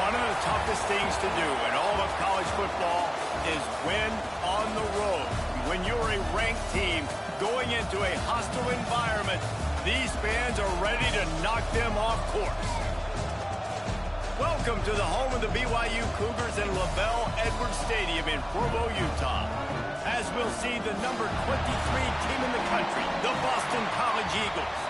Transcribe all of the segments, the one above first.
One of the toughest things to do in all of college football is win on the road. When you're a ranked team going into a hostile environment, these fans are ready to knock them off course. Welcome to the home of the BYU Cougars in LaBelle Edwards Stadium in Provo, Utah. As we'll see the number 23 team in the country, the Boston College Eagles.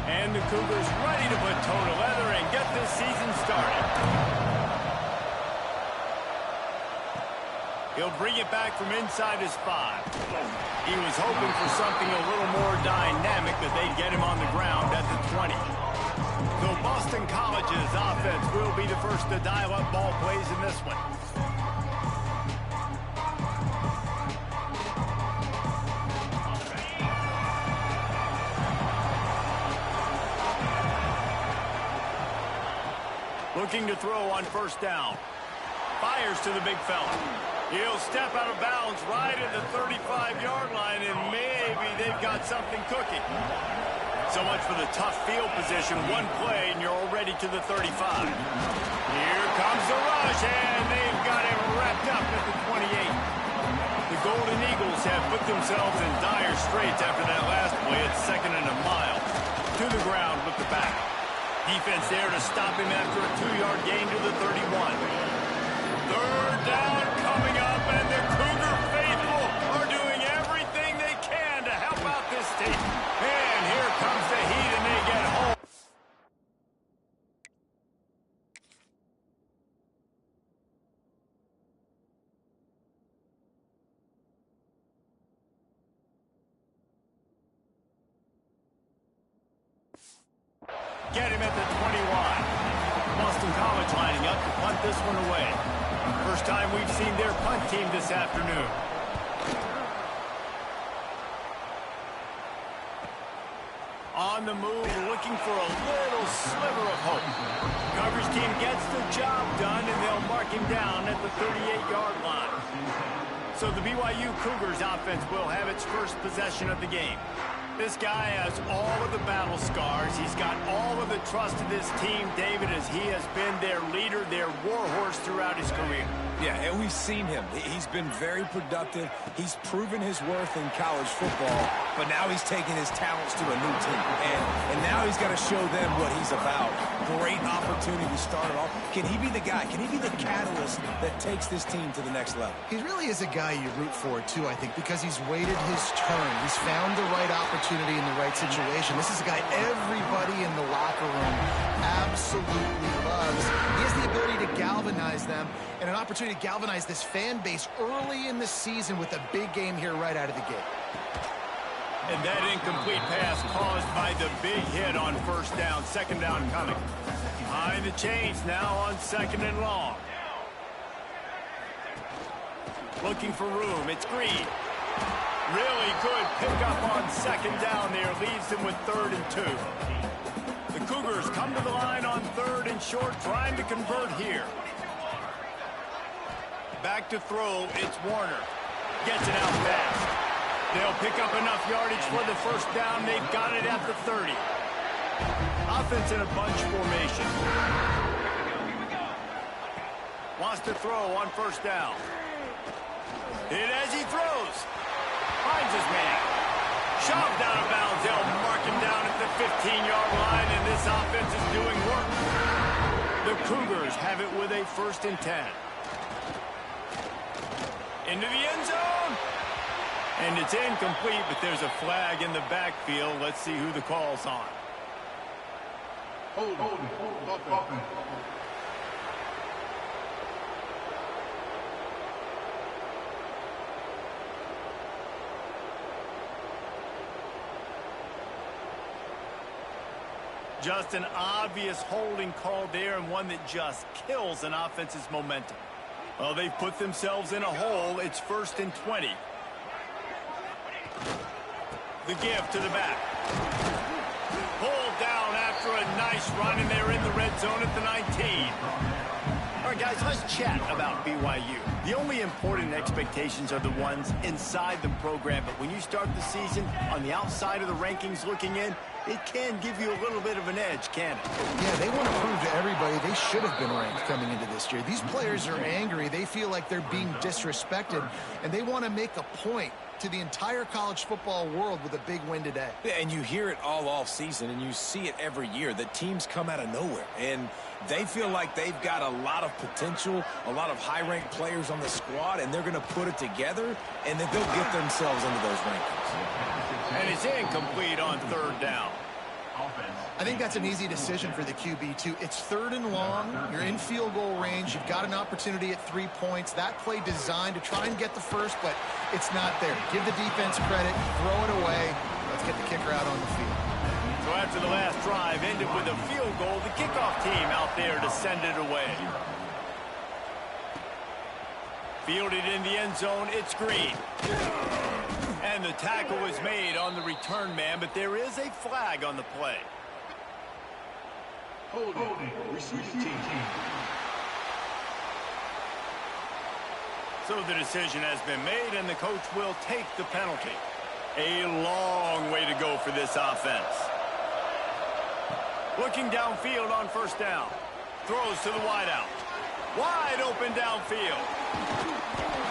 And the Cougars ready to put toe to leather and get this season started. He'll bring it back from inside his 5. He was hoping for something a little more dynamic, but they'd get him on the ground at the 20. So Boston College's offense will be the first to dial up ball plays in this one. Looking to throw on first down. Fires to the big fella. He'll step out of bounds right at the 35-yard line, and maybe they've got something cooking. So much for the tough field position. One play, and you're already to the 35. Here comes the rush, and they've got him wrapped up at the 28. The Golden Eagles have put themselves in dire straits after that last play. It's 2nd and a mile. To the ground with the back. Defense there to stop him after a 2-yard gain to the 31. 3rd down coming up, and the Cougar faithful are doing everything they can to help out this team. And here comes the heat, and they get home. Get him at the 21. Boston College lining up to punt this one away. First time we've seen their punt team this afternoon. On the move, looking for a little sliver of hope. Coverage team gets the job done, and they'll mark him down at the 38-yard line. So the BYU Cougars offense will have its first possession of the game. This guy has all of the battle scars. He's got all of the trust of this team, David, as he has been their leader, their warhorse throughout his career. Yeah, and we've seen him. He's been very productive. He's proven his worth in college football, but now he's taking his talents to a new team. And now he's got to show them what he's about. Great opportunity to start it off. Can he be the guy? Can he be the catalyst that takes this team to the next level? He really is a guy you root for, too, I think, because he's waited his turn. He's found the right opportunity in the right situation. This is a guy everybody in the locker room absolutely loves. He has the ability to galvanize them and an opportunity to galvanize this fan base early in the season with a big game here right out of the gate. And that incomplete pass caused by the big hit on first down. 2nd down coming. Behind the chains now on 2nd and long. Looking for room. It's Green. Really good pickup on 2nd down there. Leaves them with 3rd and 2. The Cougars come to the line on 3rd and short, trying to convert here. Back to throw. It's Warner. Gets it out fast. They'll pick up enough yardage for the first down. They've got it at the 30. Offense in a bunch formation. Wants to throw on first down. Hit as he throws. Finds his man. Shoved out of bounds. They'll mark him down at the 15-yard line, and this offense is doing work. The Cougars have it with a 1st and 10. Into the end zone. And it's incomplete, but there's a flag in the backfield. Let's see who the call's on. Hold. Just an obvious holding call there, and one that just kills an offense's momentum. Well, they've put themselves in a hole. It's 1st and 20. The give to the back. Pulled down after a nice run, and they're in the red zone at the 19. All right, guys, let's chat about BYU. The only important expectations are the ones inside the program. But when you start the season on the outside of the rankings looking in, it can give you a little bit of an edge, can't it? Yeah, they want to prove to everybody they should have been ranked coming into this year. These players are angry. They feel like they're being disrespected, and they want to make a point to the entire college football world with a big win today. Yeah, and you hear it all off season, and you see it every year. The teams come out of nowhere, and they feel like they've got a lot of potential, a lot of high-ranked players on the squad, and they're going to put it together, and then they'll get themselves into those rankings. And it's incomplete on third down. I think that's an easy decision for the QB, too. It's third and long. You're in field goal range. You've got an opportunity at 3 points. That play designed to try and get the first, but it's not there. Give the defense credit. Throw it away. Let's get the kicker out on the field. So after the last drive ended with a field goal, the kickoff team out there to send it away. Fielded in the end zone, it's Green. And the tackle was made on the return man, but there is a flag on the play. Holding, receiving team. So the decision has been made, and the coach will take the penalty. A long way to go for this offense. Looking downfield on first down. Throws to the wideout. Wide open downfield.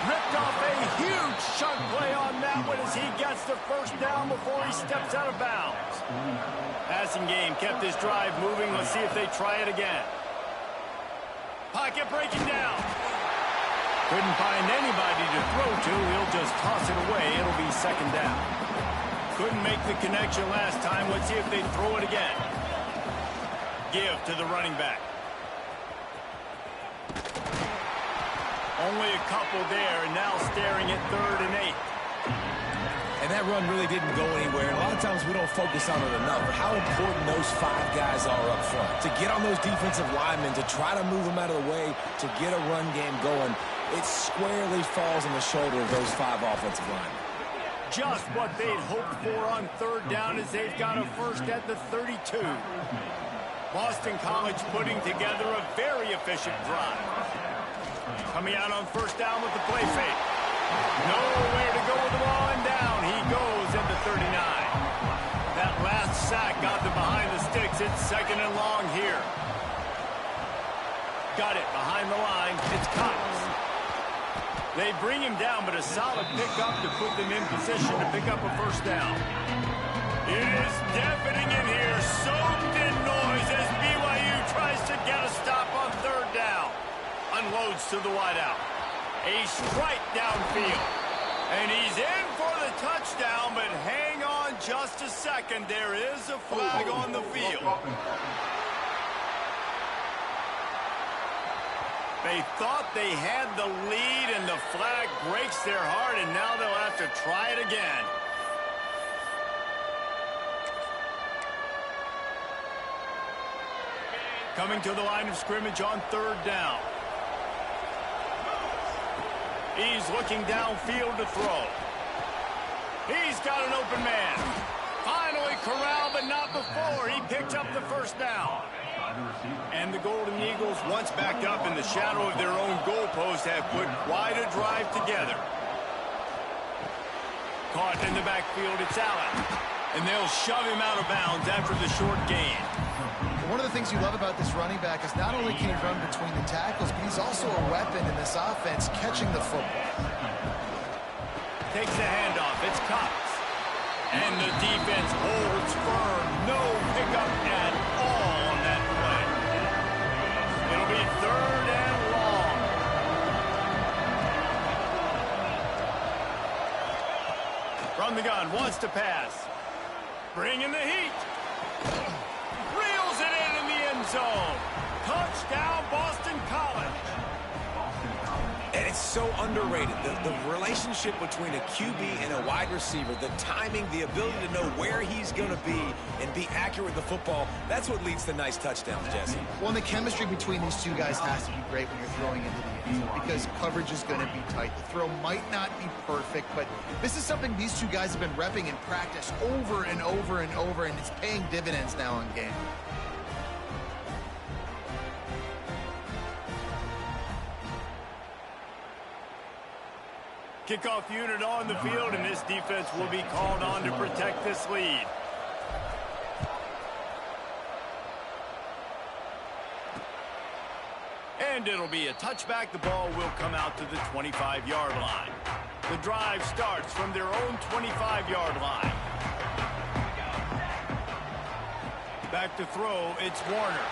Ripped off a huge chunk play on that one as he gets the first down before he steps out of bounds. Passing game kept this drive moving. Let's see if they try it again. Pocket breaking down. Couldn't find anybody to throw to. He'll just toss it away. It'll be second down. Couldn't make the connection last time. Let's see if they throw it again. Give to the running back. Only a couple there, and now staring at 3rd and 8. And that run really didn't go anywhere. And a lot of times we don't focus on it enough. But how important those 5 guys are up front. To get on those defensive linemen, to try to move them out of the way, to get a run game going, it squarely falls on the shoulder of those 5 offensive linemen. Just what they'd hoped for on 3rd down as they've got a first at the 32. Boston College putting together a very efficient drive. Coming out on first down with the play fake. Nowhere to go with the ball, and down he goes at the 39. That last sack got them behind the sticks. It's 2nd and long here. Got it behind the line. It's Cox. They bring him down, but a solid pickup to put them in position to pick up a first down. It is deafening in here, soaked in noise as BYU tries to get a stop on 3rd down. Unloads to the wideout. A strike downfield. And he's in for the touchdown, but hang on just a second. There is a flag on the field. They thought they had the lead, and the flag breaks their heart, and now they'll have to try it again. Coming to the line of scrimmage on 3rd down. He's looking downfield to throw. He's got an open man. Finally corralled, but not before. He picked up the first down. And the Golden Eagles, once backed up in the shadow of their own goalpost, have put quite a drive together. Caught in the backfield, it's Allen. And they'll shove him out of bounds after the short gain. One of the things you love about this running back is not only can he run between the tackles, but he's also a weapon in this offense catching the football. Takes the handoff. It's Cox. And the defense holds firm. No pickup at all on that play. It'll be 3rd and long. From the gun, wants to pass. Bringing the heat. Reels it in the end zone. Touchdown, Boston College. And it's so underrated. The relationship between a QB and a wide receiver, the timing, the ability to know where he's going to be and be accurate with the football, that's what leads to nice touchdowns, Jesse. Well, and the chemistry between these two guys has to be great when you're throwing into the end zone because coverage is going to be tight. The throw might not be perfect, but this is something these two guys have been repping in practice over and over and over, and it's paying dividends now in game. Kickoff unit on the field, and this defense will be called on to protect this lead. And it'll be a touchback. The ball will come out to the 25-yard line. The drive starts from their own 25-yard line. Back to throw, it's Warner.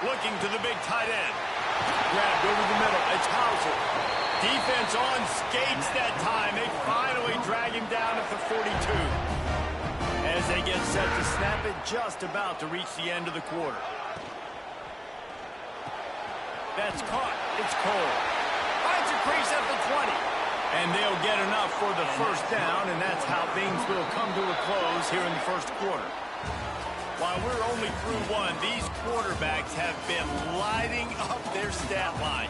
Looking to the big tight end. Grabbed over the middle, it's Hauser. Defense on skates that time. They finally drag him down at the 42. As they get set to snap it, just about to reach the end of the quarter. That's caught. It's Cole. Finds a crease at the 20. And they'll get enough for the first down, and that's how things will come to a close here in the first quarter. While we're only through one, these quarterbacks have been lighting up their stat line.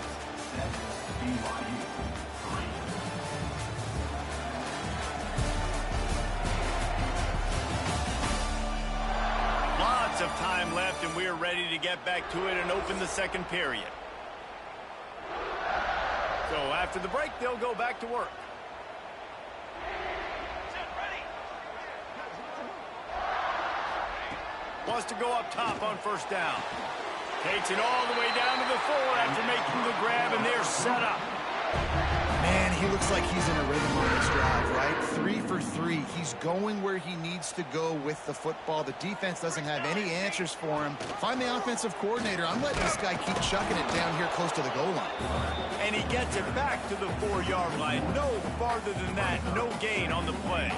Lots of time left, and we're ready to get back to it and open the second period. So after the break, they'll go back to work. Wants to go up top on first down. Takes it all the way down to the 4 after making the grab, and they're set up. Man, he looks like he's in a rhythm on this drive, right? 3 for 3. He's going where he needs to go with the football. The defense doesn't have any answers for him. Find the offensive coordinator. I'm letting this guy keep chucking it down here close to the goal line. And he gets it back to the 4-yard line. No farther than that. No gain on the play.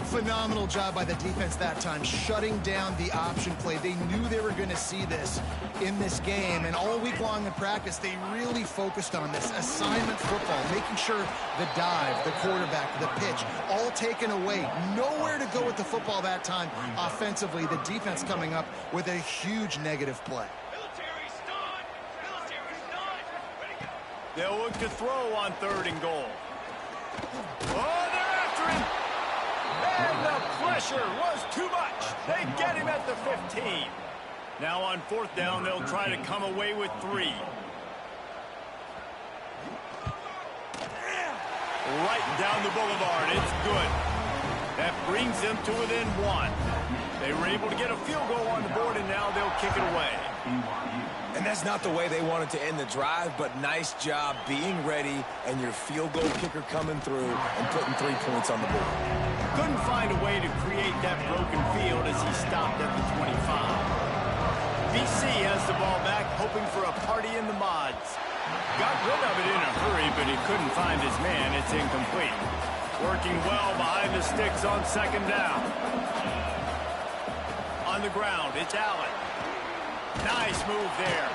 Phenomenal job by the defense that time, shutting down the option play. They knew they were going to see this in this game, and all week long in practice, they really focused on this assignment football, making sure the dive, the quarterback, the pitch, all taken away. Nowhere to go with the football that time offensively. The defense coming up with a huge negative play. They'll look to throw on 3rd and goal. Oh, they're after him! And the pressure was too much. They get him at the 15. Now on 4th down, they'll try to come away with 3. Right down the boulevard. It's good. That brings them to within 1. They were able to get a field goal on the board, and now they'll kick it away. And that's not the way they wanted to end the drive, but nice job being ready and your field goal kicker coming through and putting 3 points on the board. Couldn't find a way to create that broken field as he stopped at the 25. BC has the ball back, hoping for a party in the mods. Got rid of it in a hurry, but he couldn't find his man. It's incomplete. Working well behind the sticks on 2nd down. On the ground, it's Allen. Nice move there.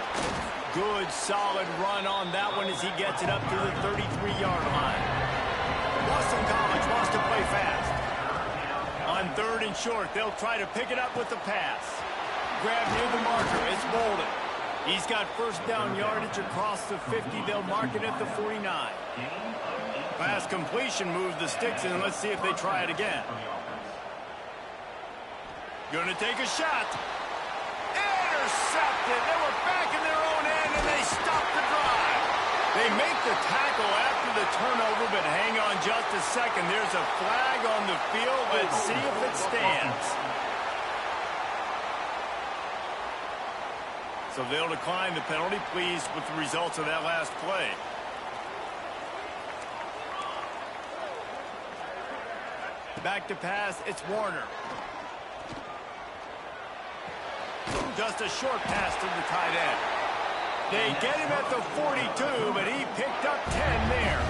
Good, solid run on that one as he gets it up to the 33-yard line. Boston College wants to play fast. On 3rd and short, they'll try to pick it up with the pass. Grab near the marker. It's Bolden. He's got first down yardage across the 50. They'll mark it at the 49. Pass completion moves the sticks in. Let's see if they try it again. Gonna take a shot. Intercepted. They were back in their own end, and they stopped the drive. They make the tackle after the turnover, but hang on just a second. There's a flag on the field. Let's see if it stands. So they'll decline the penalty. Pleased with the results of that last play. Back to pass. It's Warner. Just a short pass to the tight end. They get him at the 42, but he picked up 10 there.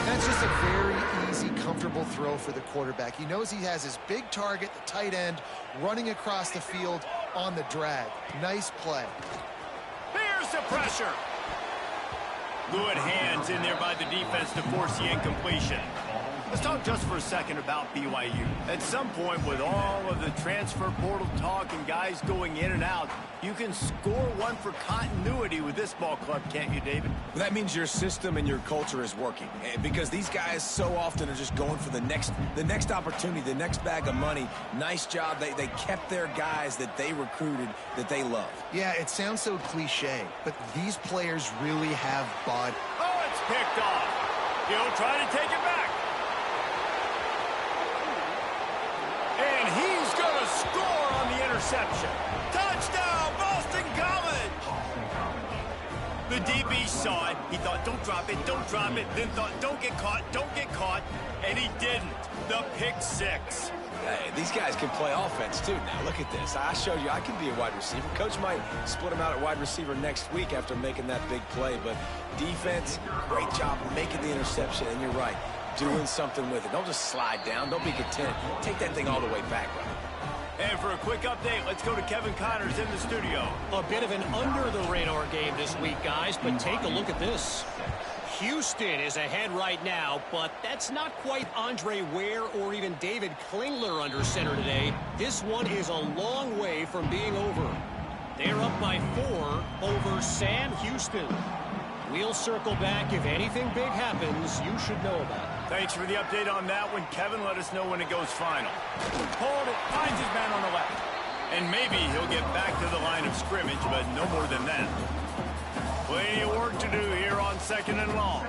That's just a very easy, comfortable throw for the quarterback. He knows he has his big target, the tight end, running across the field on the drag. Nice play. Here's the pressure. Good hands in there by the defense to force the incompletion. Let's talk just for a second about BYU. At some point, with all of the transfer portal talk and guys going in and out, you can score one for continuity with this ball club, can't you, David? Well, that means your system and your culture is working, because these guys so often are just going for the next opportunity, the next bag of money. Nice job. They kept their guys that they recruited, that they love. Yeah, it sounds so cliche, but these players really have bought. Oh, it's picked off. He'll try to take it back. And he's going to score on the interception. Touchdown, Boston College! The DB saw it. He thought, don't drop it, don't drop it. Then thought, don't get caught. And he didn't. The pick six. Hey, these guys can play offense, too. Now, look at this. I showed you I can be a wide receiver. Coach might split him out at wide receiver next week after making that big play. But defense, great job making the interception. And you're right, doing something with it. Don't just slide down. Don't be content. Take that thing all the way back, brother. And for a quick update, let's go to Kevin Connors in the studio. A bit of an under-the-radar game this week, guys, but take a look at this. Houston is ahead right now, but that's not quite Andre Ware or even David Klingler under center today. This one is a long way from being over. They're up by 4 over Sam Houston. We'll circle back. If anything big happens, you should know about it. Thanks for the update on that one. Kevin, let us know when it goes final. Hold it, finds his man on the left. And maybe he'll get back to the line of scrimmage, but no more than that. Plenty of work to do here on 2nd and long.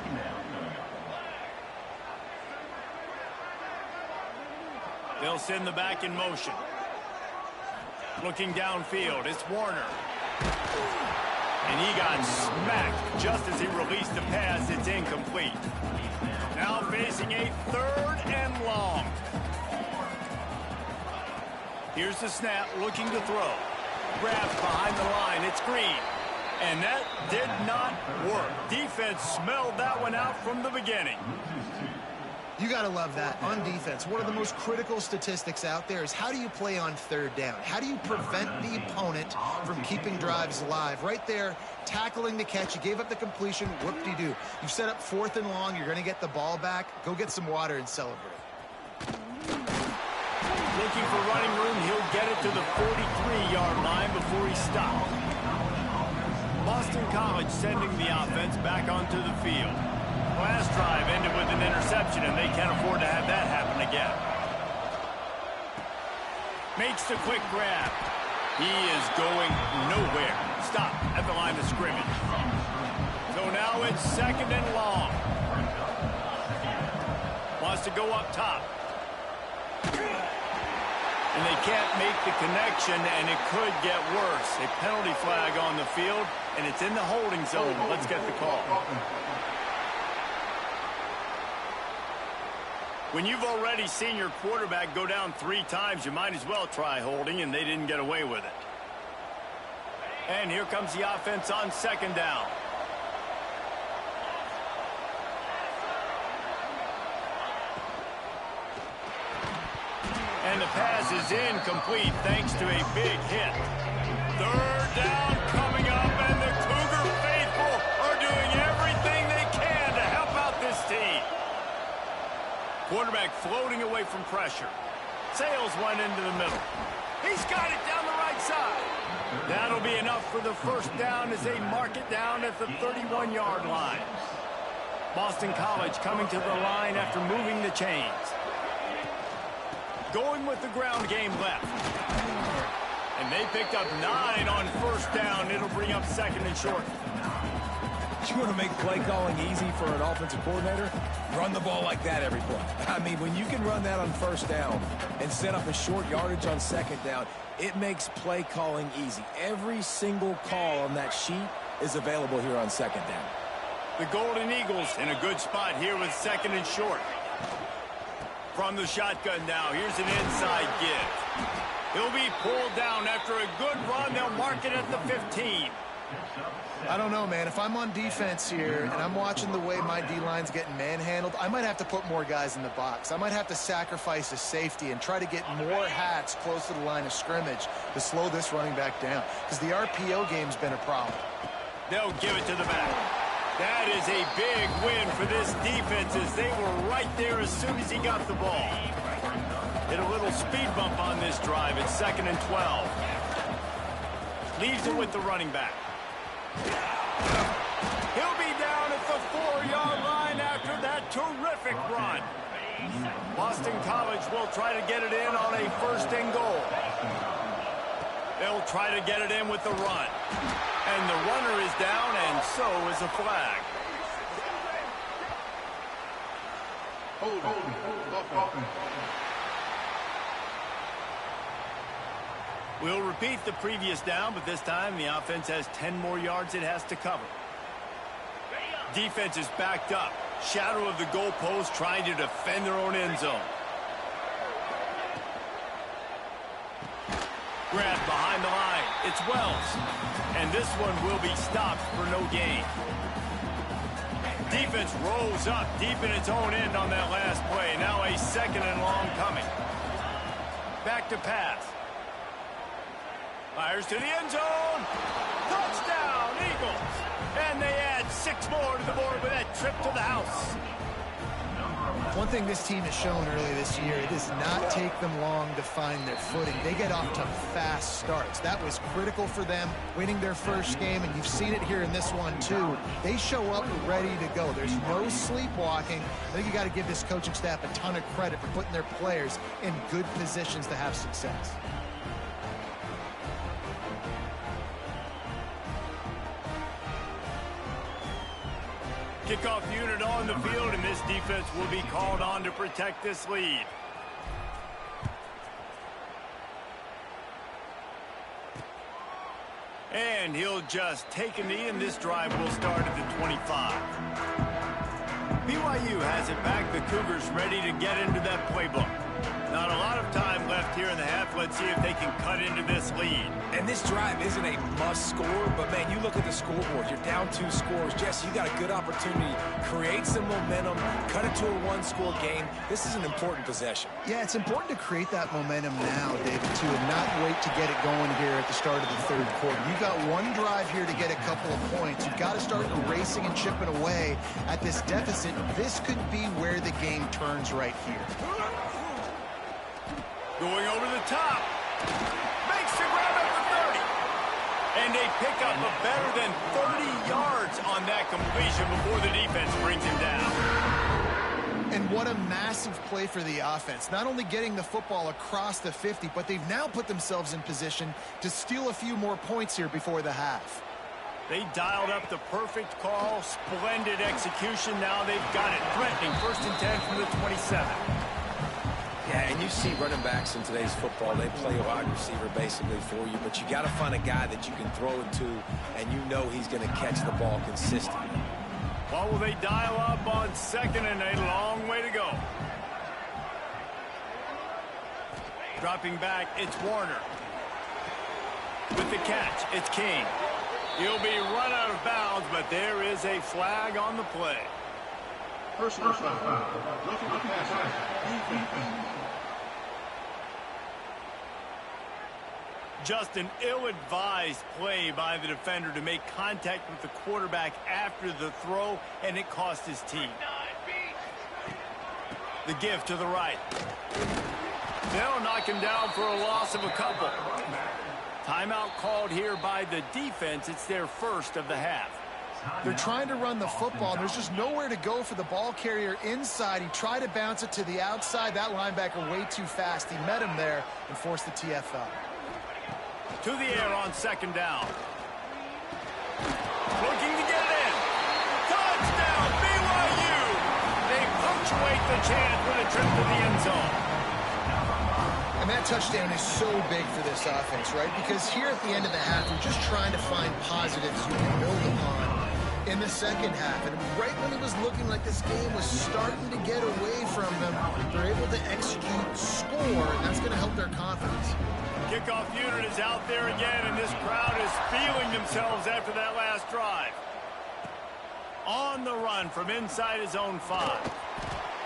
They'll send the back in motion. Looking downfield, it's Warner. And he got smacked just as he released the pass. It's incomplete. Now facing a 3rd and long. Here's the snap, looking to throw. Grabs behind the line, it's Green. And that did not work. Defense smelled that one out from the beginning. You got to love that. On defense, one of the most critical statistics out there is how do you play on 3rd down? How do you prevent the opponent from keeping drives alive? Right there, tackling the catch. You gave up the completion. Whoop-de-doo. You've set up 4th and long. You're going to get the ball back. Go get some water and celebrate. Looking for running room. He'll get it to the 43-yard line before he stops. Boston College sending the offense back onto the field. Last drive ended with an interception, and they can't afford to have that happen again. Makes the quick grab. He is going nowhere. Stop at the line of scrimmage. So now it's 2nd and long. Wants to go up top. And they can't make the connection, and it could get worse. A penalty flag on the field, and it's in the holding zone. Let's get the call. When you've already seen your quarterback go down 3 times, you might as well try holding, and they didn't get away with it. And here comes the offense on 2nd down. And the pass is incomplete thanks to a big hit. 3rd down coming up, and the Cougar faithful are doing everything they can to help out this team. Quarterback floating away from pressure. Sales went into the middle. He's got it down the right side. That'll be enough for the 1st down as they mark it down at the 31-yard line. Boston College coming to the line after moving the chains. Going with the ground game left. And they picked up 9 on 1st down. It'll bring up 2nd and short. You want to make play calling easy for an offensive coordinator? Run the ball like that every play. I mean, when you can run that on 1st down and set up a short yardage on 2nd down, it makes play calling easy. Every single call on that sheet is available here on 2nd down. The Golden Eagles in a good spot here with 2nd and short. From the shotgun now, here's an inside give. He'll be pulled down after a good run. They'll mark it at the 15. I don't know, man. If I'm on defense here and I'm watching the way my D-line's getting manhandled, I might have to put more guys in the box. I might have to sacrifice a safety and try to get more hats close to the line of scrimmage to slow this running back down, because the RPO game's been a problem. They'll give it to the back. That is a big win for this defense as they were right there as soon as he got the ball. Hit a little speed bump on this drive. It's 2nd and 12. Leaves it with the running back. He'll be down at the 4-yard line after that terrific run. Boston College will try to get it in on a 1st and goal. They'll try to get it in with the run. And the runner is down, and so is a flag. We'll repeat the previous down, but this time the offense has 10 more yards it has to cover. Defense is backed up. Shadow of the goalpost trying to defend their own end zone. Grab behind the line. It's Wells. And this one will be stopped for no gain. Defense rolls up deep in its own end on that last play. Now a 2nd and long coming. Back to pass. Fires to the end zone. Touchdown, Eagles. And they add 6 more to the board with that trip to the house. One thing this team has shown early this year, it does not take them long to find their footing. They get off to fast starts. That was critical for them, winning their first game, and you've seen it here in this one too. They show up ready to go. There's no sleepwalking. I think you got to give this coaching staff a ton of credit for putting their players in good positions to have success. Kickoff unit on the field, and this defense will be called on to protect this lead. And he'll just take a knee, and this drive will start at the 25. BYU has it back. The Cougars ready to get into that playbook. Not a lot of time left here in the half. Let's see if they can cut into this lead. And this drive isn't a must score, but man, you look at the scoreboard. You're down 2 scores. Jesse, you got a good opportunity. Create some momentum. Cut it to a 1-score game. This is an important possession. Yeah, it's important to create that momentum now, David, too, and not wait to get it going here at the start of the 3rd quarter. You've got one drive here to get a couple of points. You've got to start erasing and chipping away at this deficit. This could be where the game turns right here. Going over the top. Makes the grab at the 30. And they pick up a better than 30 yards on that completion before the defense brings him down. And what a massive play for the offense. Not only getting the football across the 50, but they've now put themselves in position to steal a few more points here before the half. They dialed up the perfect call. Splendid execution. Now they've got it. Threatening 1st and 10 from the 27. Yeah, and you see running backs in today's football, they play a wide receiver basically for you, but you got to find a guy that you can throw it to, and you know he's going to catch the ball consistently. What will they dial up on 2nd and a long way to go? Dropping back, it's Warner. With the catch, it's King. He'll be run out of bounds, but there is a flag on the play. Personal foul. Roughing the passer. Just an ill-advised play by the defender to make contact with the quarterback after the throw, and it cost his team. The give to the right. They'll knock him down for a loss of a couple. Timeout called here by the defense. It's their first of the half. They're trying to run the football, and there's just nowhere to go for the ball carrier inside. He tried to bounce it to the outside. That linebacker way too fast. He met him there and forced the TFL. To the air on 2nd down. Looking to get it in. Touchdown, BYU! They punctuate the chance with a trip to the end zone. And that touchdown is so big for this offense, right? Because here at the end of the half, you're just trying to find positives you can build upon in the 2nd half. And right when it was looking like this game was starting to get away from them, they're able to execute, score, and that's going to help their confidence. Kickoff unit is out there again, and this crowd is feeling themselves after that last drive. On the run from inside his own 5.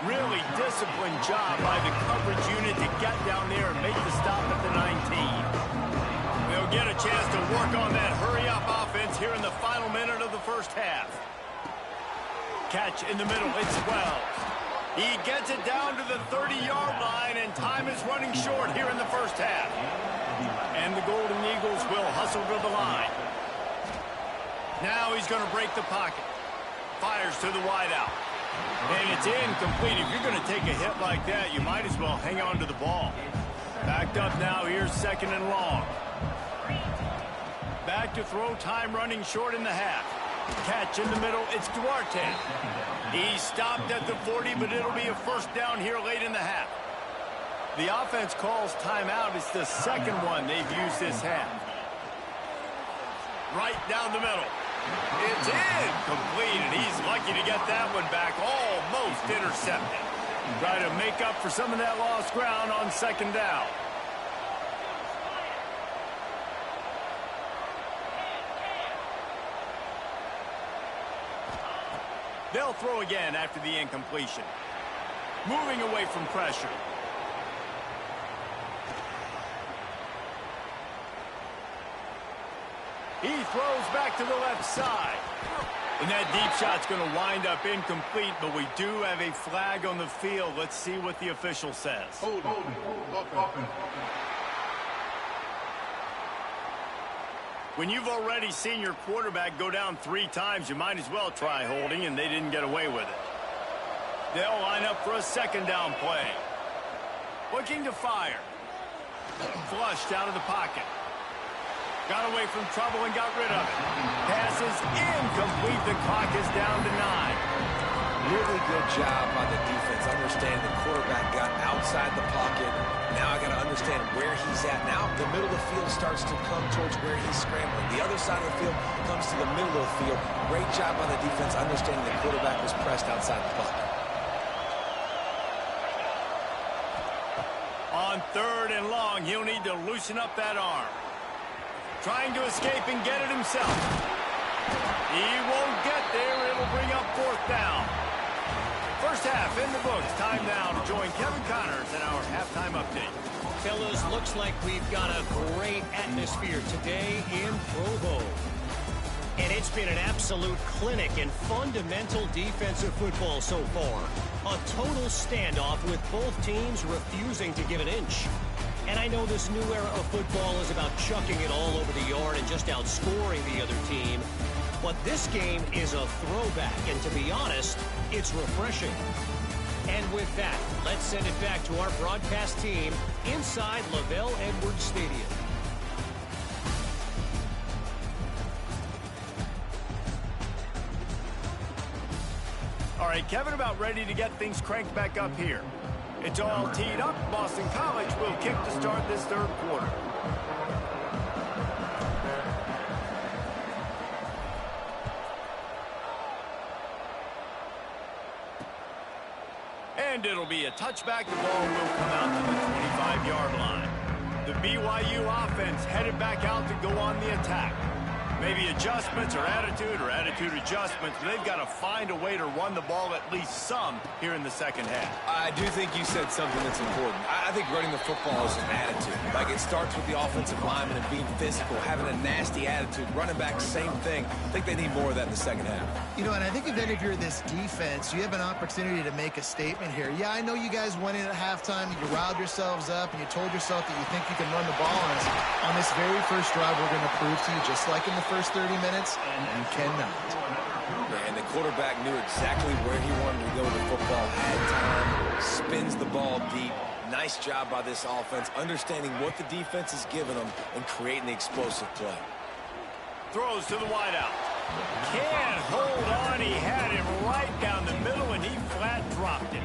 Really disciplined job by the coverage unit to get down there and make the stop at the 19. They'll get a chance to work on that hurry-up offense here in the final minute of the first half. Catch in the middle, it's Wells. He gets it down to the 30-yard line, and time is running short here in the first half. And the Golden Eagles will hustle to the line. Now he's going to break the pocket. Fires to the wideout. And it's incomplete. If you're going to take a hit like that, you might as well hang on to the ball. Backed up now. Here's 2nd and long. Back to throw. Time running short in the half. Catch in the middle. It's Duarte. He stopped at the 40, but it'll be a first down here late in the half. The offense calls timeout. It's the second one they've used this half. Right down the middle. It's incomplete, and he's lucky to get that one back. Almost intercepted. Try to make up for some of that lost ground on second down. They'll throw again after the incompletion. Moving away from pressure. He throws back to the left side. And that deep shot's going to wind up incomplete, but we do have a flag on the field. Let's see what the official says. Hold. When you've already seen your quarterback go down 3 times, you might as well try holding, and they didn't get away with it. They'll line up for a second down play. Looking to fire. Flushed out of the pocket. Got away from trouble and got rid of it. Passes incomplete. The clock is down to 9. Really good job by the defense understanding the quarterback got outside the pocket. Now I got to understand where he's at. Now the middle of the field starts to come towards where he's scrambling. The other side of the field comes to the middle of the field. Great job by the defense understanding the quarterback was pressed outside the pocket. On 3rd and long, he'll need to loosen up that arm. Trying to escape and get it himself. He won't get there. It'll bring up 4th down. First half in the books. Time now to join Kevin Connors in our halftime update. Fellas, looks like we've got a great atmosphere today in Provo. And it's been an absolute clinic in fundamental defensive football so far. A total standoff with both teams refusing to give an inch. And I know this new era of football is about chucking it all over the yard and just outscoring the other team. But this game is a throwback, and to be honest, it's refreshing. And with that, let's send it back to our broadcast team inside LaVell Edwards Stadium. All right, Kevin, about ready to get things cranked back up here. It's all teed up. Boston College will kick to start this 3rd quarter. And it'll be a touchback. The ball will come out to the 25-yard line. The BYU offense headed back out to go on the attack. Maybe adjustments or attitude adjustments. But they've got to find a way to run the ball at least some here in the second half. I do think you said something that's important. I think running the football is an attitude. Like, it starts with the offensive lineman and being physical, having a nasty attitude. Running back, same thing. I think they need more of that in the second half. You know, and I think if you're this defense, you have an opportunity to make a statement here. Yeah, I know you guys went in at halftime, and you riled yourselves up, and you told yourself that you think you can run the ball on us. On this very first drive, we're going to prove to you, just like in the first 30 minutes, and you cannot. And the quarterback knew exactly where he wanted to go with the football, had time, spins the ball deep. Nice job by this offense, understanding what the defense is giving them and creating the explosive play. Throws to the wideout. Can't hold on. He had him right down the middle, and he flat dropped it.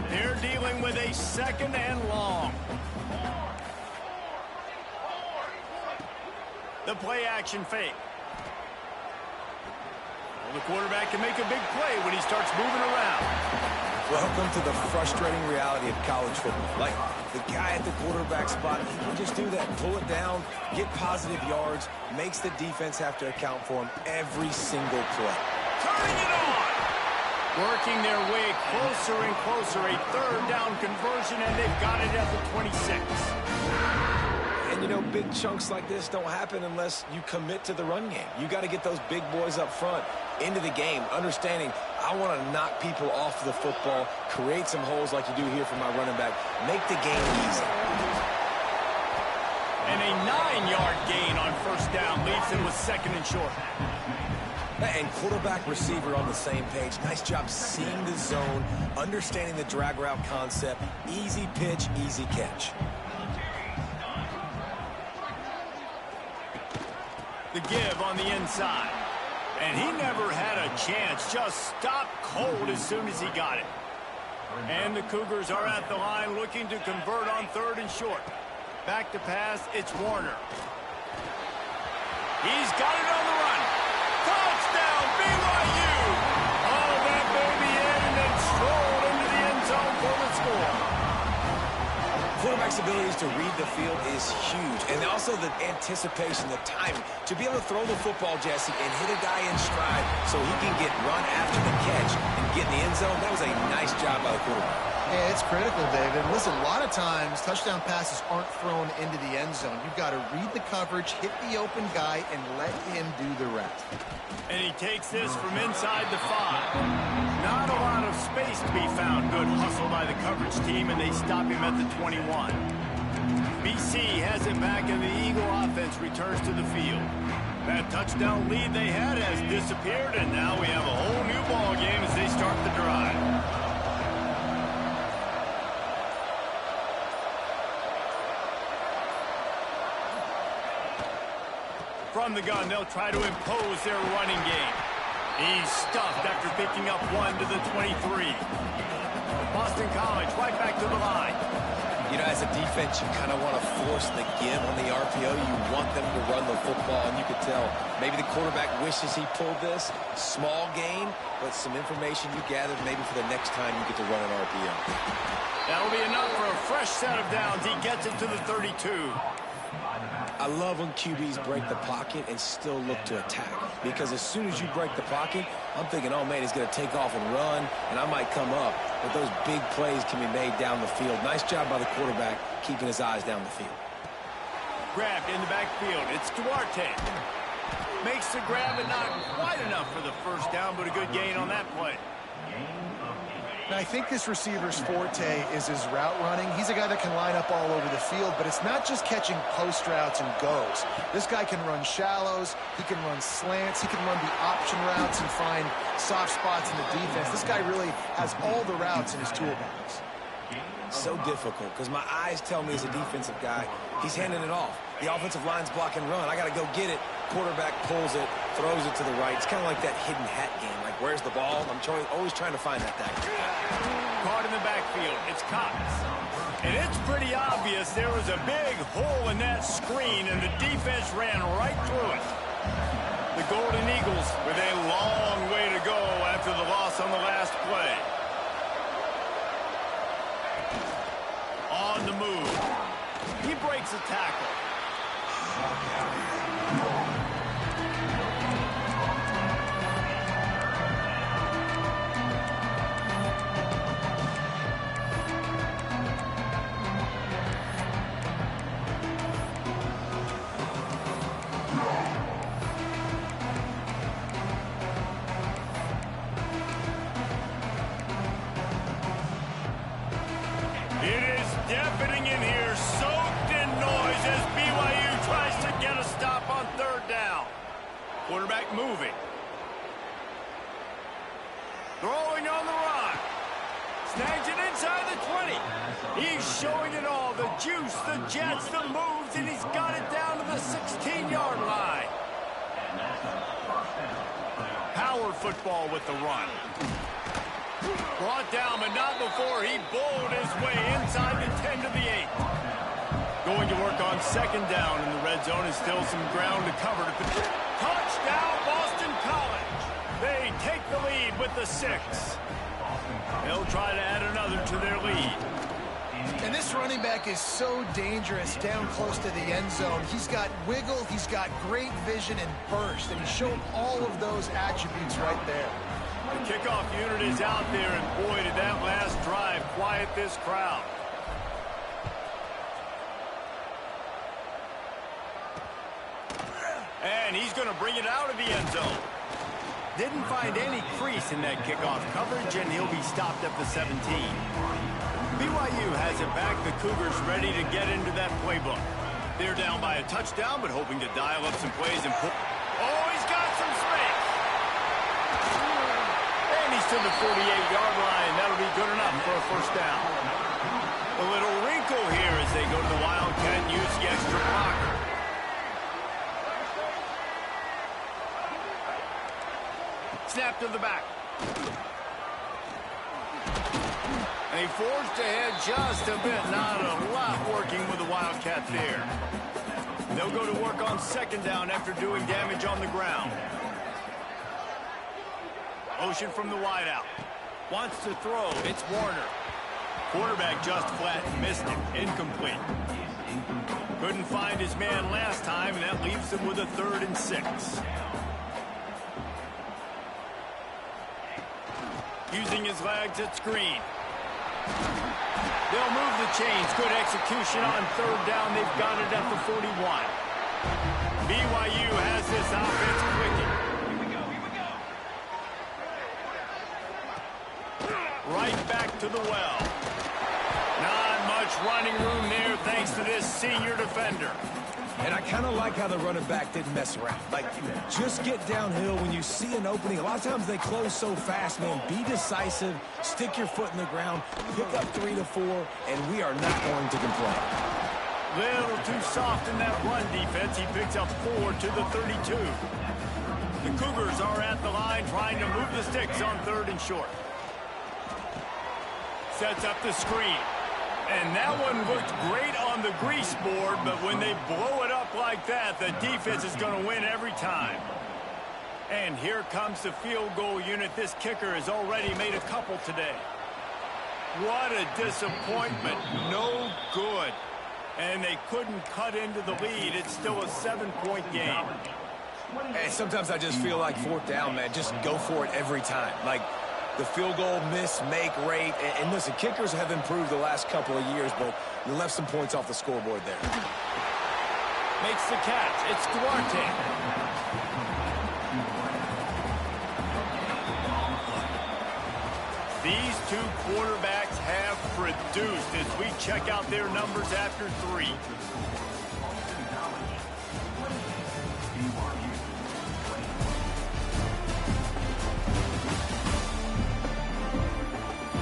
They're dealing with a 2nd and long. The play action fake. Well, the quarterback can make a big play when he starts moving around. Welcome to the frustrating reality of college football. Like, the guy at the quarterback spot, he can just do that. Pull it down, get positive yards, makes the defense have to account for him every single play. Turning it on! Working their way closer and closer. A 3rd down conversion, and they've got it at the 26. And, you know, big chunks like this don't happen unless you commit to the run game. You got to get those big boys up front into the game, understanding I want to knock people off the football, create some holes like you do here for my running back, make the game easy. And a 9-yard gain on 1st down leaves him with 2nd and short. And quarterback receiver on the same page. Nice job seeing the zone, understanding the drag route concept. Easy pitch, easy catch. The give on the inside. And he never had a chance. Just stopped cold as soon as he got it. And the Cougars are at the line looking to convert on 3rd and short. Back to pass, it's Warner. He's got it on the run. Touchdown, BYU! Oh, that baby in and then strolled into the end zone for the score. Quarterback's abilities to read the field is huge. And also the anticipation, the timing. To be able to throw the football, Jesse, and hit a guy in stride so he can get run after the catch and get in the end zone, that was a nice job by the quarterback. Yeah, it's critical, David. Listen, a lot of times touchdown passes aren't thrown into the end zone. You've got to read the coverage, hit the open guy, and let him do the rest. And he takes this from inside the 5. Not a lot of space to be found. Good hustle by the coverage team, and they stop him at the 21. BC has it back, and the Eagle offense returns to the field. That touchdown lead they had has disappeared, and now we have a whole new ball game as they start the drive. From the gun, they'll try to impose their running game. He's stuffed after picking up 1 to the 23. Boston College right back to the line. You know, as a defense, you kind of want to force the give on the RPO. You want them to run the football, and you could tell maybe the quarterback wishes he pulled this. Small gain, but some information you gathered maybe for the next time you get to run an RPO. That'll be enough for a fresh set of downs. He gets it to the 32. I love when QBs break the pocket and still look to attack. Because as soon as you break the pocket, I'm thinking, oh, man, he's going to take off and run, and I might come up. But those big plays can be made down the field. Nice job by the quarterback keeping his eyes down the field. Grabbed in the backfield. It's Duarte. Makes the grab, but not quite enough for the first down, but a good gain on that play. Now, I think this receiver's forte is his route running. He's a guy that can line up all over the field, but it's not just catching post routes and goes. This guy can run shallows, he can run slants, he can run the option routes and find soft spots in the defense. This guy really has all the routes in his toolbox. So difficult because my eyes tell me as a defensive guy, he's handing it off. The offensive line's block and run. I got to go get it. Quarterback pulls it, throws it to the right. It's kind of like that hidden hat game. Like, where's the ball? I'm always trying to find that guy. Caught in the backfield. It's Cox. And it's pretty obvious there was a big hole in that screen, and the defense ran right through it. The Golden Eagles with a long way to go after the loss on the last play. On the move. He breaks a tackle. It is deafening in here, soaked in noise as BYU tries to get a stop on 3rd down. Quarterback moving. Throwing on the run. Snags it inside the 20. He's showing it all. The juice, the jets, the moves, and he's got it down to the 16-yard line. Power football with the run. Brought down, but not before he bowled his way inside the 10 to the 8. Going to work on 2nd down in the red zone is still some ground to cover. Touchdown, Boston College. They take the lead with the 6. They'll try to add another to their lead. And this running back is so dangerous down close to the end zone. He's got wiggle, he's got great vision and burst, and he's shown all of those attributes right there. The kickoff unit is out there, and boy, did that last drive quiet this crowd. And he's going to bring it out of the end zone. Didn't find any crease in that kickoff coverage, and he'll be stopped at the 17. BYU has it back. The Cougars ready to get into that playbook. They're down by a touchdown, but hoping to dial up some plays and pull. Oh, he's got some space. And he's to the 48-yard line. That'll be good enough for a first down. A little wrinkle here as they go to the Wildcat and use the extra blocker. Snap to the back. And he forged ahead just a bit. Not a lot working with the Wildcat there. They'll go to work on second down after doing damage on the ground. Motion from the wideout. Wants to throw. It's Warner. Quarterback just flat missed him. Incomplete. Couldn't find his man last time, and that leaves him with a 3rd and 6. Using his legs at screen. They'll move the chains. Good execution on 3rd down. They've got it at the 41. BYU has this offense clicking. Right back to the well. Not much running room there thanks to this senior defender. And I kind of like how the running back didn't mess around. Like, just get downhill when you see an opening. A lot of times they close so fast, man. Be decisive, stick your foot in the ground, pick up 3 to 4, and we are not going to complain. Little too soft in that run defense. He picks up 4 to the 32. The Cougars are at the line trying to move the sticks on 3rd and short. Sets up the screen. And that one looked great on the grease board, but when they blow it up like that, the defense is going to win every time. And here comes the field goal unit. This kicker has already made a couple today. What a disappointment. No good. And they couldn't cut into the lead. It's still a 7-point game. And sometimes I just feel like 4th down, man. Just go for it every time. Like, the field goal miss, make rate. And listen, kickers have improved the last couple of years, but you left some points off the scoreboard there. Makes the catch. It's Duarte. These two quarterbacks have produced as we check out their numbers after 3.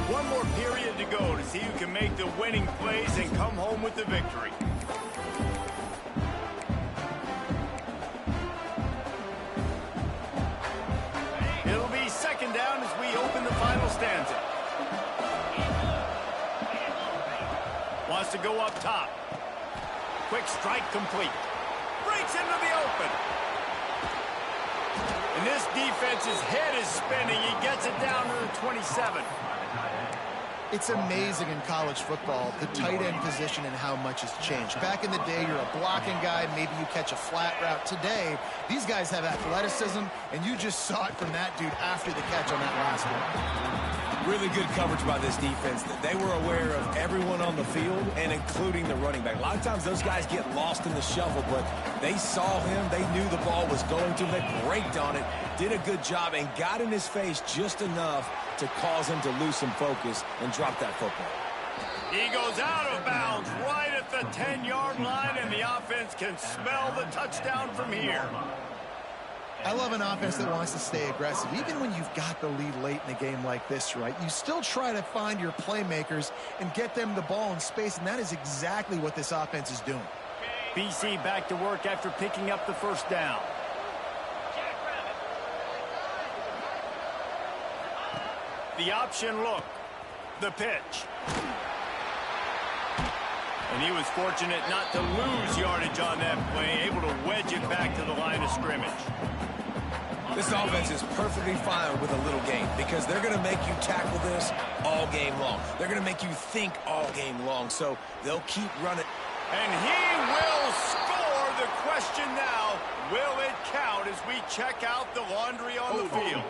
One more period to go to see who can make the winning plays and come home with the victory. It'll be second down as we open the final stanza. Wants to go up top. Quick strike complete. Breaks into the open. And this defense's head is spinning. He gets it down to the 27. It's amazing in college football, the tight end position and how much has changed. Back in the day, you're a blocking guy, maybe you catch a flat route. Today, these guys have athleticism, and you just saw it from that dude after the catch on that last one. Really good coverage by this defense. They were aware of everyone on the field, and including the running back. A lot of times those guys get lost in the shuffle, but they saw him. They knew the ball was going to. They braked on it, did a good job, and got in his face just enough to cause him to lose some focus and drop that football. He goes out of bounds right at the 10-yard line, and the offense can smell the touchdown from here. I love an offense that wants to stay aggressive. Even when you've got the lead late in a game like this, right, you still try to find your playmakers and get them the ball in space, and that is exactly what this offense is doing. BC back to work after picking up the first down. The option look. The pitch. And he was fortunate not to lose yardage on that play, able to wedge it back to the line of scrimmage. This offense is perfectly fine with a little game because they're going to make you tackle this all game long. They're going to make you think all game long, so they'll keep running. And he will score. The question now, will it count as we check out the laundry on the field?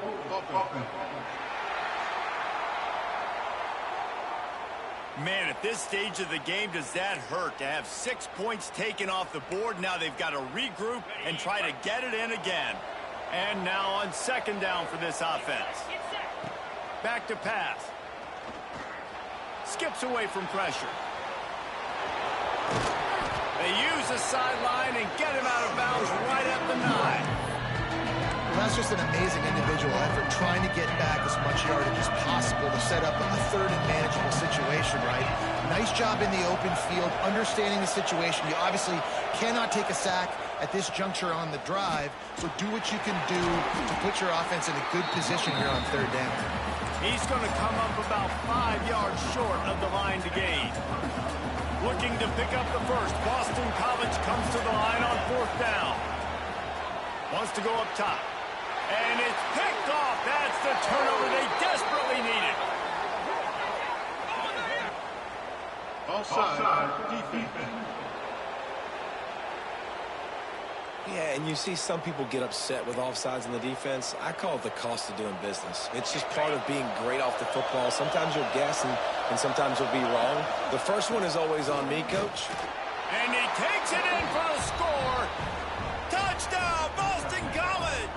Man, at this stage of the game, does that hurt to have 6 points taken off the board? Now they've got to regroup and try to get it in again. And now on second down for this offense. Back to pass. Skips away from pressure. They use the sideline and get him out of bounds right at the 9. Well, that's just an amazing individual effort, trying to get back as much yardage as possible to set up a third and manageable situation, right? Nice job in the open field, understanding the situation. You obviously cannot take a sack at this juncture on the drive, so do what you can do to put your offense in a good position here on third down. He's going to come up about 5 yards short of the line to gain. Looking to pick up the first. Boston College comes to the line on fourth down. Wants to go up top. And it's picked off. That's the turnover they desperately needed. Offside, defense. Yeah, and you see some people get upset with offsides in the defense. I call it the cost of doing business. It's just part of being great off the football. Sometimes you'll guess, and sometimes you'll be wrong. The first one is always on me, Coach. And he takes it in for the score. Touchdown, Boston College!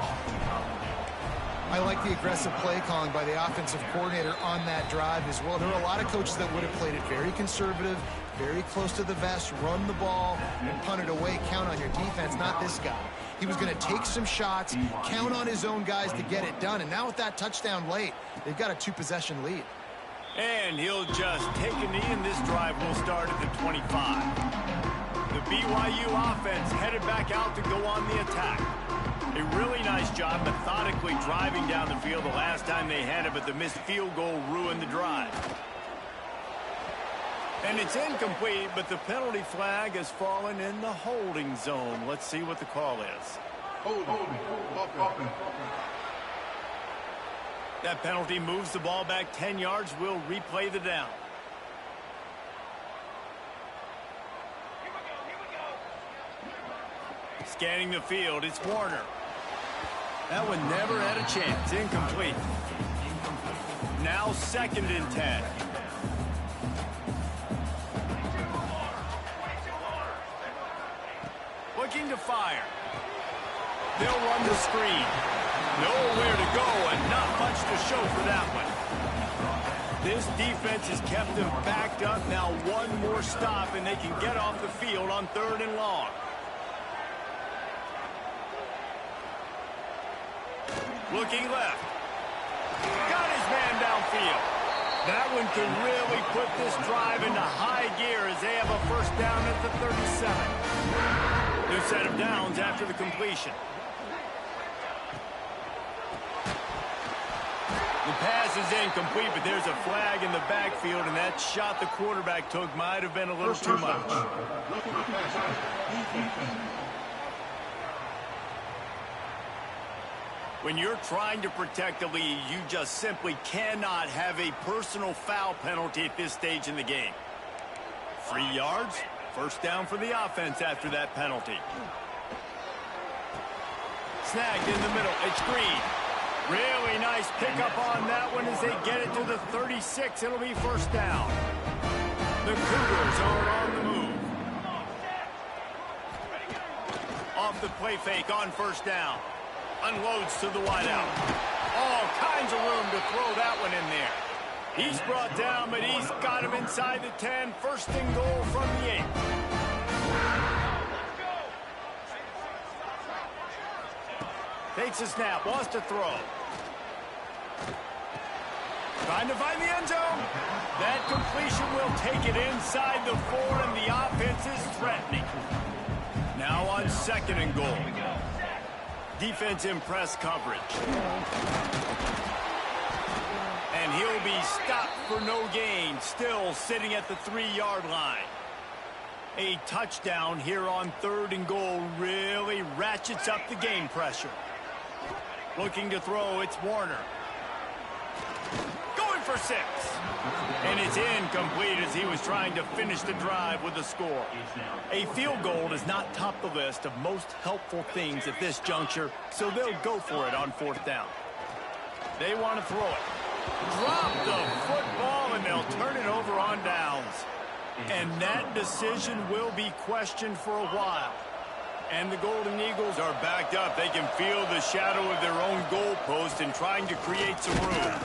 I like the aggressive play calling by the offensive coordinator on that drive as well. There are a lot of coaches that would have played it very conservative, very close to the vest, run the ball, and punt it away, count on your defense, not this guy. He was going to take some shots, count on his own guys to get it done, and now with that touchdown late, they've got a 2-possession lead. And he'll just take a knee, and this drive will start at the 25. The BYU offense headed back out to go on the attack. A really nice job methodically driving down the field the last time they had it, but the missed field goal ruined the drive. And it's incomplete, but the penalty flag has fallen in the holding zone. Let's see what the call is. Holding. That penalty moves the ball back 10 yards. We'll replay the down. Scanning the field, it's Warner. That one never had a chance. Incomplete. Now 2nd and 10. Looking to fire. They'll run the screen. Nowhere to go and not much to show for that one. This defense has kept them backed up. Now one more stop and they can get off the field on 3rd and long. Looking left. Got his man downfield. That one could really put this drive into high gear as they have a first down at the 37. New set of downs after the completion. The pass is incomplete, but there's a flag in the backfield, and that shot the quarterback took might have been a little too much. When you're trying to protect the lead, you just simply cannot have a personal foul penalty at this stage in the game. 3 yards, first down for the offense after that penalty. Snagged in the middle, it's Green. Really nice pickup on that one as they get it to the 36. It'll be first down. The Cougars are on the move. Off the play fake on first down. Unloads to the wideout. All kinds of room to throw that one in there. He's brought down, but he's got him inside the 10. First and goal from the 8. Takes a snap, wants to throw. Trying to find the end zone. That completion will take it inside the 4, and the offense is threatening. Now on 2nd and goal. Defense in press coverage. And he'll be stopped for no gain, still sitting at the 3-yard line. A touchdown here on 3rd and goal really ratchets up the game pressure. Looking to throw, it's Warner. Going for 6. And it's incomplete as he was trying to finish the drive with a score. A field goal does not top the list of most helpful things at this juncture, so they'll go for it on 4th down. They want to throw it. Drop the football, and they'll turn it over on downs. And that decision will be questioned for a while. And the Golden Eagles are backed up. They can feel the shadow of their own goalpost and trying to create some room.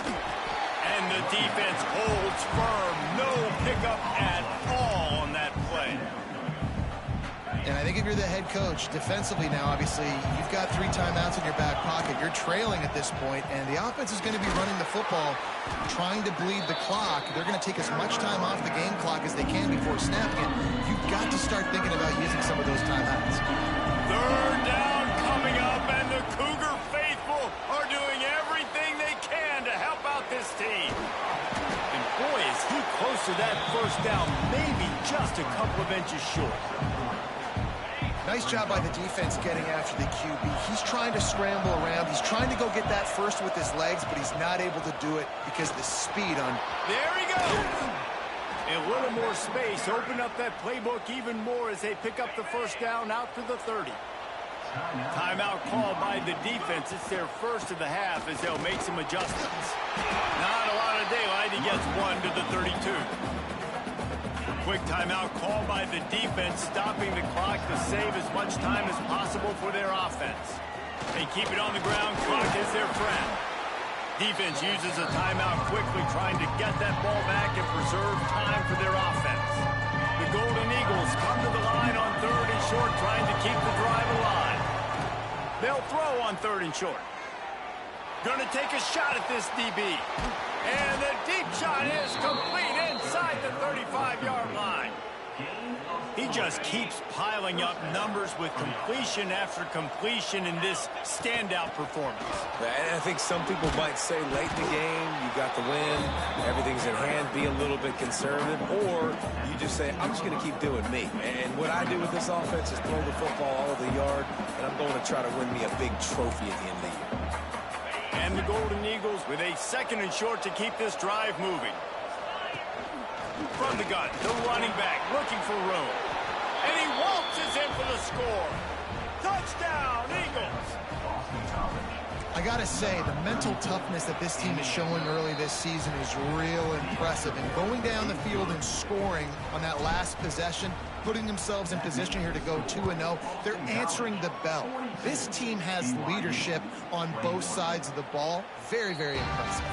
And the defense holds firm. No pickup at all on that play. And I think if you're the head coach, defensively now, obviously, you've got 3 timeouts in your back pocket. You're trailing at this point, and the offense is going to be running the football, trying to bleed the clock. They're going to take as much time off the game clock as they can before snapping it. You've got to start thinking about using some of those timeouts. 3rd down coming up, and the Cougar faithful are doing everything they can to help out this team. And boy, is he close to that 1st down, maybe just a couple of inches short. Nice job by the defense getting after the QB. He's trying to scramble around. He's trying to go get that first with his legs, but he's not able to do it because of the speed on. There he goes. A little more space. Open up that playbook even more as they pick up the 1st down out to the 30. Timeout called by the defense. It's their first of the half as they'll make some adjustments. Not a lot of daylight. He gets 1 to the 32. Quick timeout called by the defense, stopping the clock to save as much time as possible for their offense. They keep it on the ground. Clock is their friend. Defense uses a timeout quickly, trying to get that ball back and preserve time for their offense. The Golden Eagles come to the line on 3rd and short, trying to keep the drive alive. They'll throw on 3rd and short. Going to take a shot at this DB. And the deep shot is complete inside the 35-yard line. He just keeps piling up numbers with completion after completion in this standout performance. And I think some people might say late in the game, you got the win, everything's in hand, be a little bit conservative, or you just say, I'm just going to keep doing me. And what I do with this offense is throw the football all over the yard, and I'm going to try to win me a big trophy at the end of the year. And the Golden Eagles with a 2nd and short to keep this drive moving. From the gun, the running back looking for room. And he waltzes in for the score. Touchdown, Eagles. I got to say, the mental toughness that this team is showing early this season is real impressive. And going down the field and scoring on that last possession, putting themselves in position here to go 2-0, they're answering the bell. This team has leadership on both sides of the ball. Very, very impressive.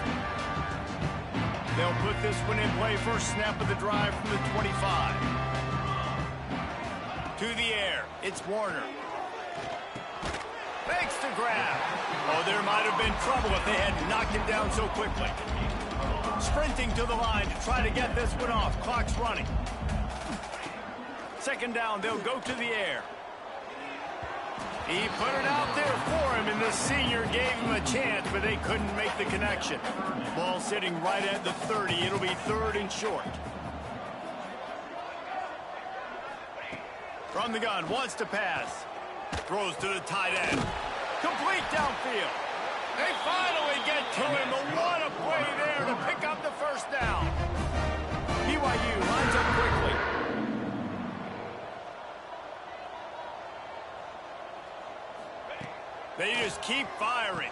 They'll put this one in play. First snap of the drive from the 25. To the air. It's Warner. Makes the grab. Oh, there might have been trouble if they had knocked him down so quickly. Sprinting to the line to try to get this one off. Clock's running. 2nd down, they'll go to the air. He put it out there for him, and the senior gave him a chance, but they couldn't make the connection. Ball sitting right at the 30. It'll be 3rd and short. From the gun, wants to pass. Throws to the tight end. Complete downfield. They finally get to him, but what a play there to pick up the 1st down. BYU lines up quickly. They just keep firing.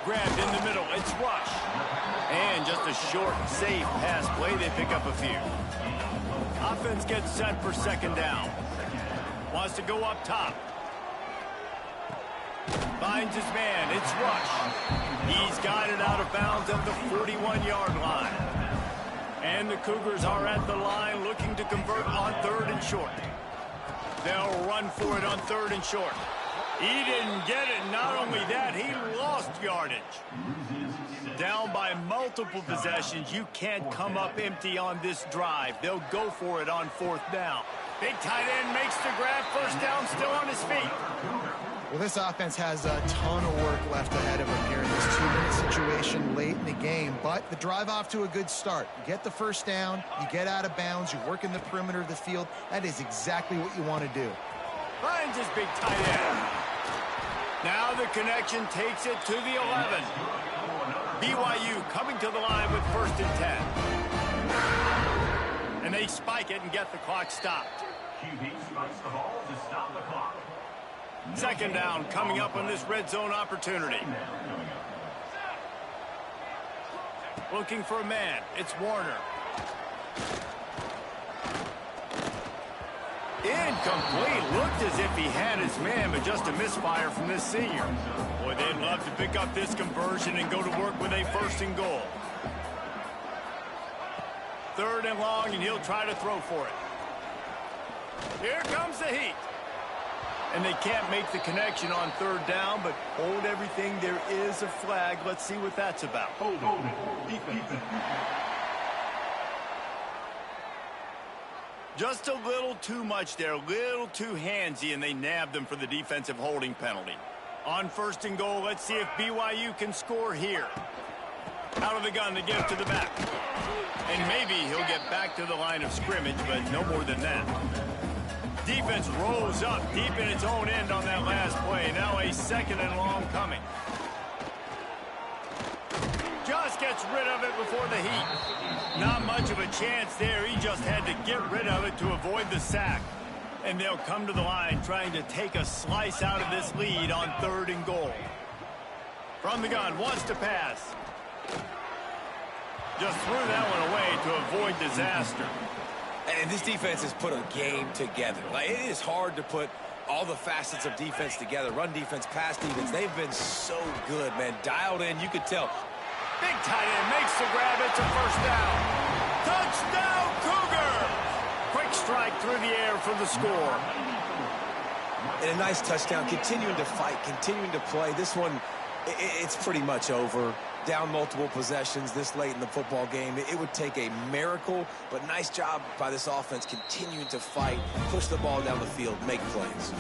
Grabbed in the middle. It's Rush. And just a short, safe pass play. They pick up a few. Offense gets set for 2nd down. Wants to go up top. Finds his man. It's Rush. He's got it out of bounds at the 41-yard line. And the Cougars are at the line looking to convert on 3rd and short. They'll run for it on 3rd and short. He didn't get it. Not only that, he lost yardage. Down by multiple possessions. You can't come up empty on this drive. They'll go for it on 4th down. Big tight end makes the grab. 1st down, still on his feet. Well, this offense has a ton of work left ahead of them here in this 2-minute situation late in the game. But the drive off to a good start. You get the 1st down, you get out of bounds, you work in the perimeter of the field. That is exactly what you want to do. Finds his big tight end. Now the connection takes it to the 11. BYU coming to the line with 1st and 10. And they spike it and get the clock stopped. QB spikes the ball to stop the clock. 2nd down coming up on this red zone opportunity. Looking for a man. It's Warner. Incomplete. Looked as if he had his man, but just a misfire from this senior. Boy, they'd love to pick up this conversion and go to work with a 1st and goal. 3rd and long, and he'll try to throw for it. Here comes the heat. And they can't make the connection on third down, but hold everything. There is a flag. Let's see what that's about. Hold it. Defense. Just a little too much there, a little too handsy, and they nabbed them for the defensive holding penalty. On first and goal, let's see if BYU can score here. Out of the gun to give to the back. And maybe he'll get back to the line of scrimmage, but no more than that. Defense rolls up deep in its own end on that last play. Now a second and long coming. Just gets rid of it before the heat. Not much of a chance there. He just had to get rid of it to avoid the sack. And they'll come to the line trying to take a slice out of this lead on third and goal. From the gun, wants to pass. Just threw that one away to avoid disaster. And this defense has put a game together. Like, it is hard to put all the facets of defense together. Run defense, pass defense. They've been so good, man. Dialed in, you could tell. Big tight end makes the grab. It's a first down. Touchdown, Cougar! Quick strike through the air for the score. And a nice touchdown. Continuing to fight, continuing to play. This one, it's pretty much over. Down multiple possessions this late in the football game. It would take a miracle, but nice job by this offense continuing to fight, push the ball down the field, make plays.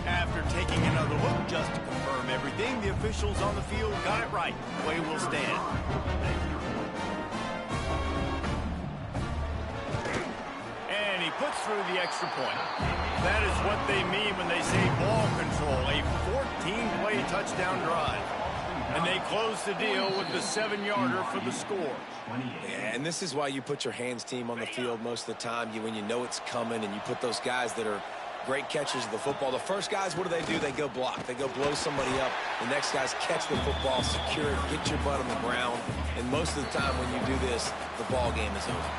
After taking another look just to confirm everything, the officials on the field got it right. Play will stand. And he puts through the extra point. That is what they mean when they say ball control. A 14-play touchdown drive. And they close the deal with the 7-yarder for the score. Yeah, and this is why you put your hands team on the field most of the time. When you know it's coming, and you put those guys that are great catchers of the football. The first guys, what do? They go block. They go blow somebody up. The next guys catch the football, secure it, get your butt on the ground. And most of the time when you do this, the ball game is over.